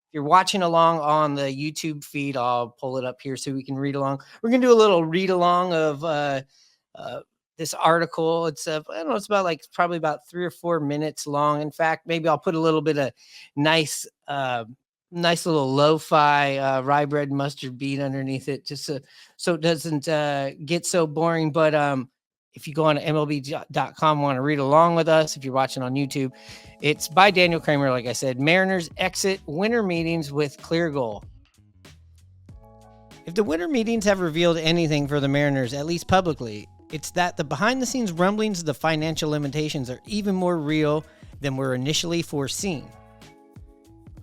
If you're watching along on the YouTube feed, I'll pull it up here so we can read along. We're gonna do a little read along of uh, this article. It's I don't know, it's about like probably about 3 or 4 minutes long. In fact, maybe I'll put a little bit of nice nice little lo-fi rye bread mustard beat underneath it, just so it doesn't get so boring. But if you go on to MLB.com, want to read along with us, if you're watching on YouTube, it's by Daniel Kramer. Like I said, Mariners exit winter meetings with clear goal. If the winter meetings have revealed anything for the Mariners, at least publicly, it's that the behind-the-scenes rumblings of the financial limitations are even more real than were initially foreseen.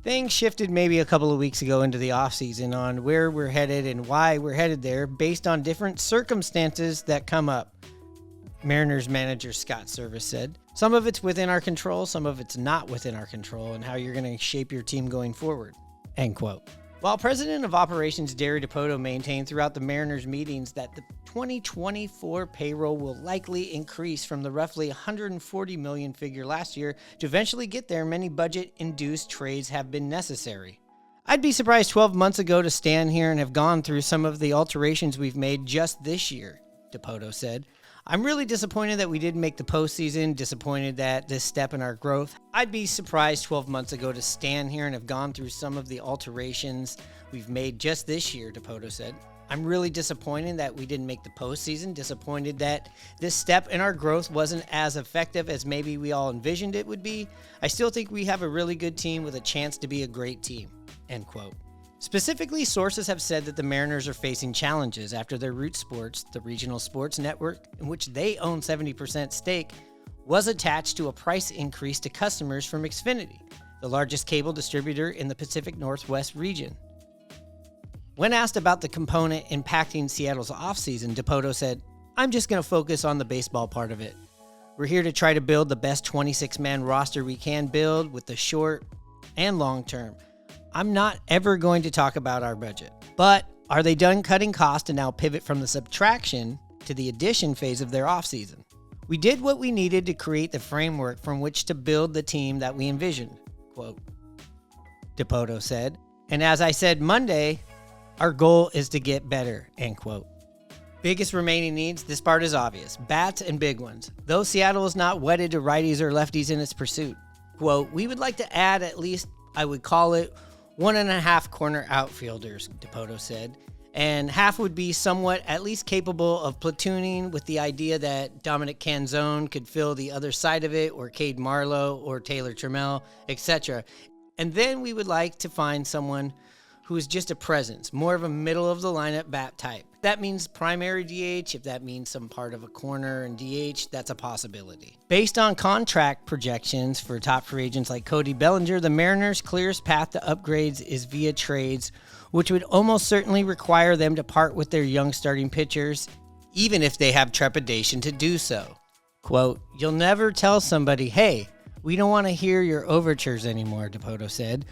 Things shifted maybe a couple of weeks ago into the offseason on where we're headed and why we're headed there based on different circumstances that come up, Mariners manager Scott Service said. Some of it's within our control, some of it's not within our control, and how you're going to shape your team going forward, end quote. While President of Operations Jerry Dipoto maintained throughout the Mariners meetings that the 2024 payroll will likely increase from the roughly $140 million figure last year to eventually get there, many budget-induced trades have been necessary. I'd be surprised 12 months ago to stand here and have gone through some of the alterations we've made just this year, Dipoto said. I'm really disappointed that we didn't make the postseason, disappointed that this step in our growth. I'd be surprised 12 months ago to stand here and have gone through some of the alterations we've made just this year, Dipoto said. I'm really disappointed that we didn't make the postseason, disappointed that this step in our growth wasn't as effective as maybe we all envisioned it would be. I still think we have a really good team with a chance to be a great team, end quote. Specifically, sources have said that the Mariners are facing challenges after their Root Sports, the regional sports network in which they own 70% stake, was attached to a price increase to customers from Xfinity, the largest cable distributor in the Pacific Northwest region. When asked about the component impacting Seattle's offseason, Dipoto said, "I'm just going to focus on the baseball part of it. We're here to try to build the best 26-man roster we can build with the short and long term. I'm not ever going to talk about our budget. But are they done cutting costs and now pivot from the subtraction to the addition phase of their offseason? We did what we needed to create the framework from which to build the team that we envisioned," quote, Dipoto said. And as I said Monday, our goal is to get better, end quote. Biggest remaining needs, this part is obvious. Bats and big ones. Though Seattle is not wedded to righties or lefties in its pursuit. Quote, we would like to add at least, I would call it, 1.5 corner outfielders, Dipoto said, and half would be somewhat at least capable of platooning, with the idea that Dominic Canzone could fill the other side of it, or Cade Marlowe, or Taylor Trammell, etc. And then we would like to find someone who is just a presence, more of a middle-of-the-lineup bat type. If that means primary DH, if that means some part of a corner and DH, that's a possibility. Based on contract projections for top free agents like Cody Bellinger, the Mariners' clearest path to upgrades is via trades, which would almost certainly require them to part with their young starting pitchers, even if they have trepidation to do so. Quote, you'll never tell somebody, hey, we don't want to hear your overtures anymore, Dipoto said.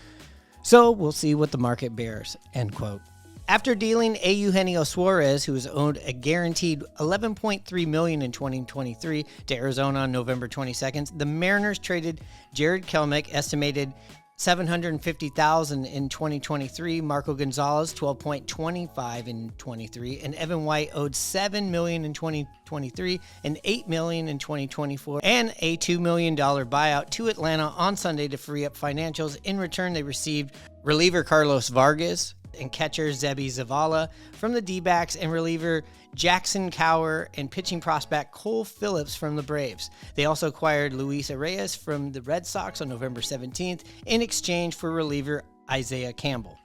So we'll see what the market bears, end quote. After dealing Eugenio Suarez, who was owed a guaranteed $11.3 million in 2023 to Arizona on November 22nd, the Mariners traded Jared Kelenic, estimated $750,000 in 2023, Marco Gonzalez $12.25 in 23, and Evan White owed $7 million in 2023 and $8 million in 2024, and a $2 million buyout to Atlanta on Sunday to free up financials. In return, they received reliever Carlos Vargas and catcher Zebby Zavala from the D-backs, and reliever Jackson Cower and pitching prospect Cole Phillips from the Braves. They also acquired Luis Arias from the Red Sox on November 17th in exchange for reliever Isaiah Campbell.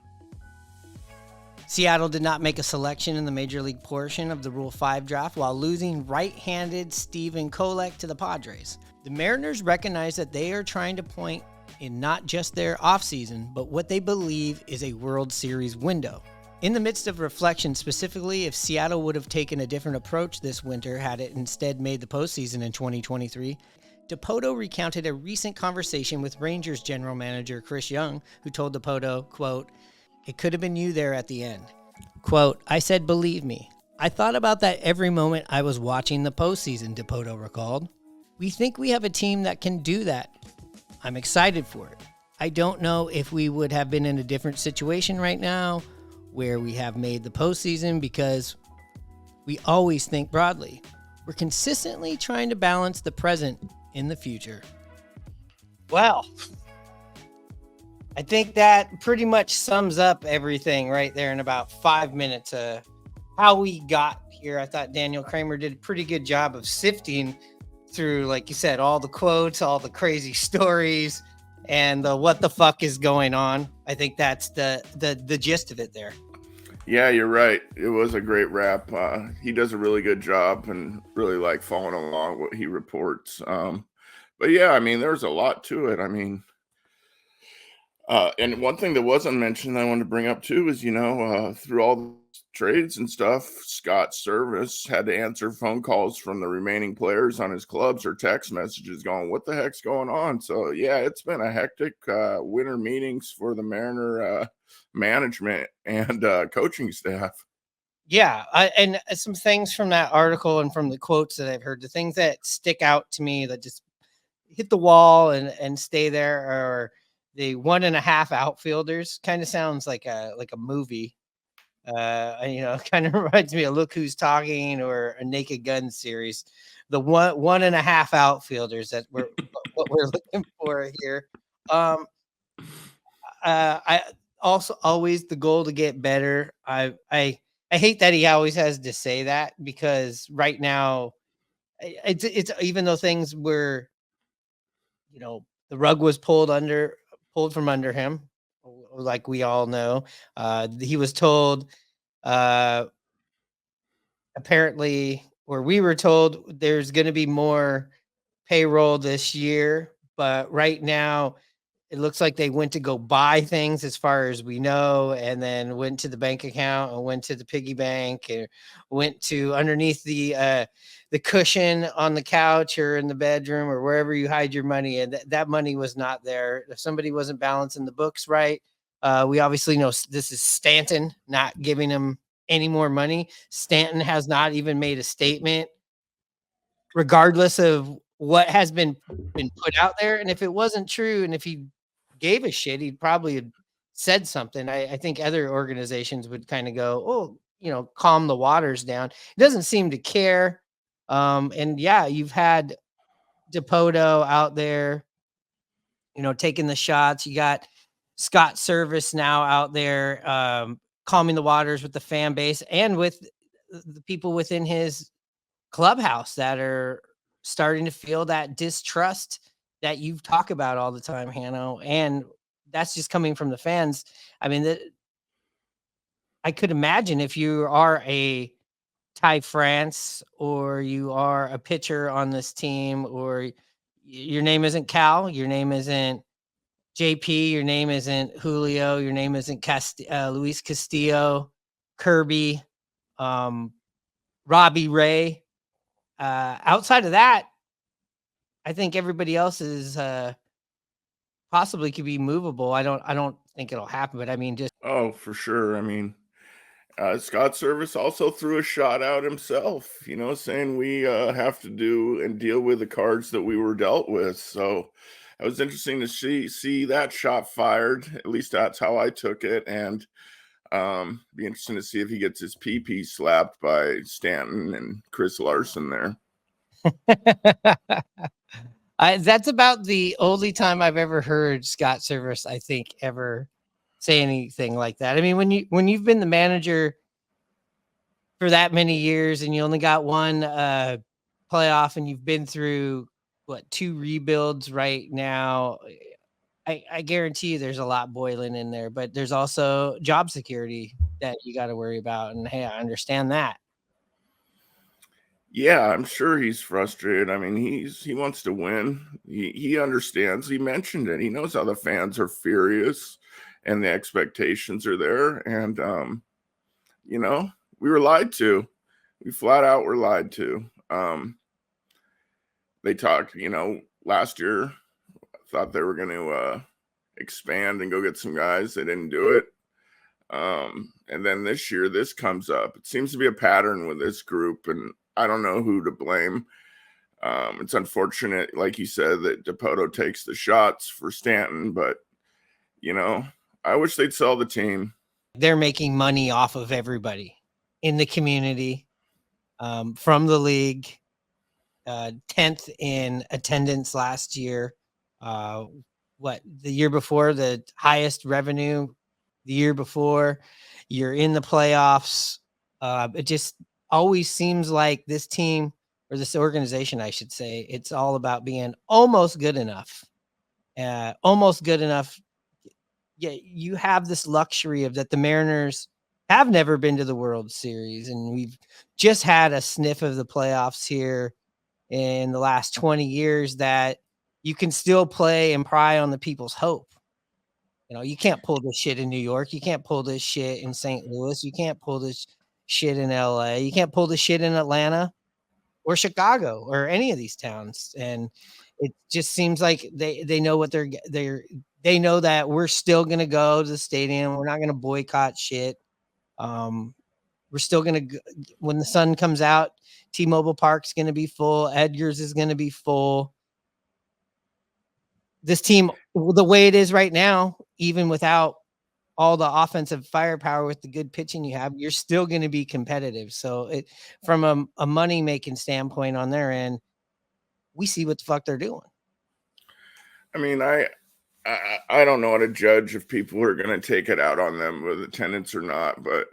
Seattle did not make a selection in the Major League portion of the Rule 5 draft while losing right-handed Steven Kolek to the Padres. The Mariners recognize that they are trying to point in not just their offseason, but what they believe is a World Series window. In the midst of reflection, specifically if Seattle would have taken a different approach this winter had it instead made the postseason in 2023, Dipoto recounted a recent conversation with Rangers general manager Chris Young, who told Dipoto, quote, it could have been you there at the end. Quote, I said, believe me. I thought about that every moment I was watching the postseason, Dipoto recalled. We think we have a team that can do that. I'm excited for it. I don't know if we would have been in a different situation right now where we have made the postseason, because we always think broadly. We're consistently trying to balance the present in the future. Well, I think that pretty much sums up everything right there in about 5 minutes. How we got here. I thought Daniel Kramer did a pretty good job of sifting through, like you said, all the quotes, all the crazy stories, and the what the fuck is going on. I think that's the gist of it there. Yeah, you're right. It was a great wrap. He does a really good job, and really like following along what he reports. But yeah, I mean, there's a lot to it. I mean, and one thing that wasn't mentioned I wanted to bring up too is, through all the trades and stuff, Scott Service had to answer phone calls from the remaining players on his clubs or text messages going, what the heck's going on? So yeah, it's been a hectic winter meetings for the Mariner management and coaching staff. Yeah, and some things from that article and from the quotes that I've heard, the things that stick out to me that just hit the wall and stay there are the 1.5 outfielders. Kind of sounds like a movie. Kind of reminds me of Look Who's Talking or a Naked Gun series. The 1.5 outfilders that we're what we're looking for here. I also always the goal to get better. I hate that he always has to say that, because right now it's even though things were, the rug was pulled from under him, like we all know. He was told, apparently, or we were told, there's going to be more payroll this year, but right now it looks like they went to go buy things, as far as we know, and then went to the bank account and went to the piggy bank and went to underneath the cushion on the couch or in the bedroom or wherever you hide your money, and that money was not there. If somebody wasn't balancing the books right, we obviously know this is Stanton not giving him any more money. Stanton has not even made a statement, regardless of what has been put out there. And if it wasn't true, and if he gave a shit, he'd probably have said something. I think other organizations would kind of go, oh, calm the waters down. He doesn't seem to care. And yeah, you've had Dipoto out there, taking the shots. You got Scott Service now out there, calming the waters with the fan base and with the people within his clubhouse that are starting to feel that distrust that you talk about all the time, Hanno. And that's just coming from the fans. I mean, I could imagine if you are a Ty France, or you are a pitcher on this team, or your name isn't Cal, your name isn't JP, your name isn't Julio, your name isn't Luis Castillo, Kirby, Robbie Ray. Outside of that, I think everybody else is possibly could be movable. I don't think it'll happen, but I mean, just For sure. I mean, Scott Service also threw a shot out himself, saying we have to do and deal with the cards that we were dealt with. So it was interesting to see that shot fired. At least that's how I took it. And be interesting to see if he gets his PP slapped by Stanton and Chris Larson there. that's about the only time I've ever heard Scott Service, I think, ever say anything like that. I mean, when you've been the manager for that many years and you only got one playoff, and you've been through 2 rebuilds right now, I guarantee you there's a lot boiling in there, but there's also job security that you got to worry about. And hey, I understand that. Yeah, I'm sure he's frustrated. I mean, he wants to win. He understands. He mentioned it. He knows how the fans are furious and the expectations are there. And we were lied to. We flat out were lied to. They talked, last year, thought they were going to expand and go get some guys. They didn't do it. And then this year, this comes up. It seems to be a pattern with this group, and I don't know who to blame. It's unfortunate, like you said, that Dipoto takes the shots for Stanton, but You know, I wish they'd sell the team. They're making money off of everybody in the community, from the league. 10th in attendance last year. The year before, the highest revenue the year before. You're in the playoffs. It just always seems like this team, or this organization, I should say, it's all about being almost good enough. Almost good enough. Yeah, you have this luxury of that the Mariners have never been to the World Series, and we've just had a sniff of the playoffs here in the last 20 years, that you can still play and pry on the people's hope. You can't pull this shit in New York. You can't pull this shit in St. Louis. You can't pull this shit in LA. You can't pull this shit in Atlanta or Chicago or any of these towns. And it just seems like they know what they know that we're still going to go to the stadium. We're not going to boycott shit. We're still going to, when the sun comes out, T-Mobile Park's going to be full. Edgar's is going to be full. This team, the way it is right now, even without all the offensive firepower with the good pitching you have, you're still going to be competitive. So from a money-making standpoint on their end, we see what the fuck they're doing. I mean, I don't know how to judge if people are going to take it out on them with attendance or not, but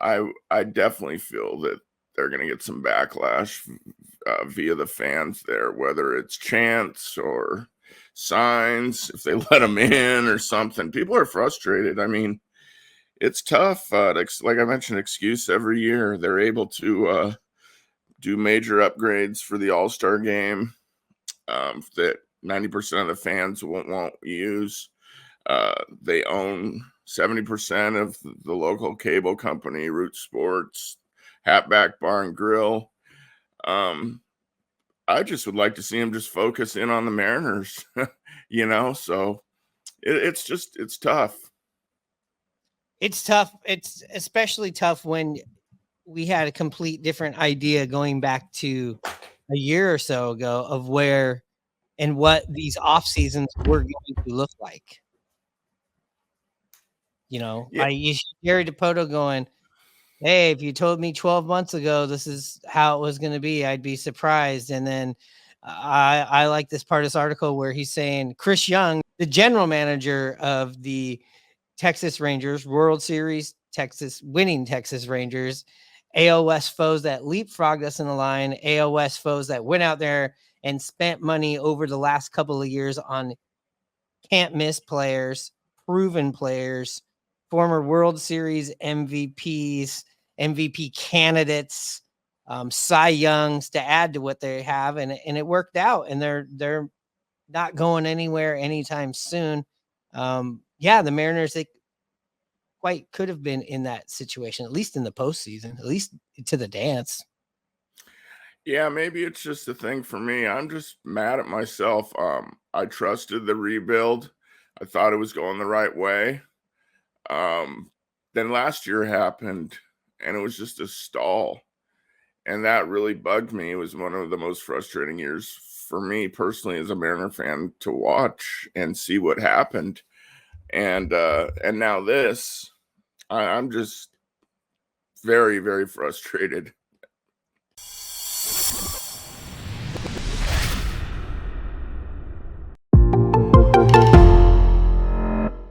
I definitely feel that they're going to get some backlash via the fans there, whether it's chants or signs, if they let them in or something. People are frustrated. I mean, it's tough. Like I mentioned, excuse every year. They're able to do major upgrades for the All-Star game that 90% of the fans won't use. They own 70% of the local cable company, Root Sports, Hatback Bar and Grill. I just would like to see them just focus in on the Mariners, so it's tough. It's tough. It's especially tough when we had a complete different idea going back to a year or so ago of where and what these off seasons were going to look like. Yeah. Jerry Dipoto going, hey, if you told me 12 months ago this is how it was going to be, I'd be surprised. And then I like this part of this article where he's saying Chris Young, the general manager of the Texas Rangers, World Series winning Texas Rangers, AL West foes that leapfrogged us in the line, AL West foes that went out there and spent money over the last couple of years on can't miss players, proven players, former World Series MVPs, MVP candidates, Cy Youngs to add to what they have, and it worked out, and they're not going anywhere anytime soon. The Mariners, they quite could have been in that situation, at least in the postseason, at least to the dance. Yeah, maybe it's just a thing for me. I'm just mad at myself. I trusted the rebuild. I thought it was going the right way. Then last year happened, and it was just a stall. And that really bugged me. It was one of the most frustrating years for me personally as a Mariner fan to watch and see what happened. And now this, I'm just very, very frustrated.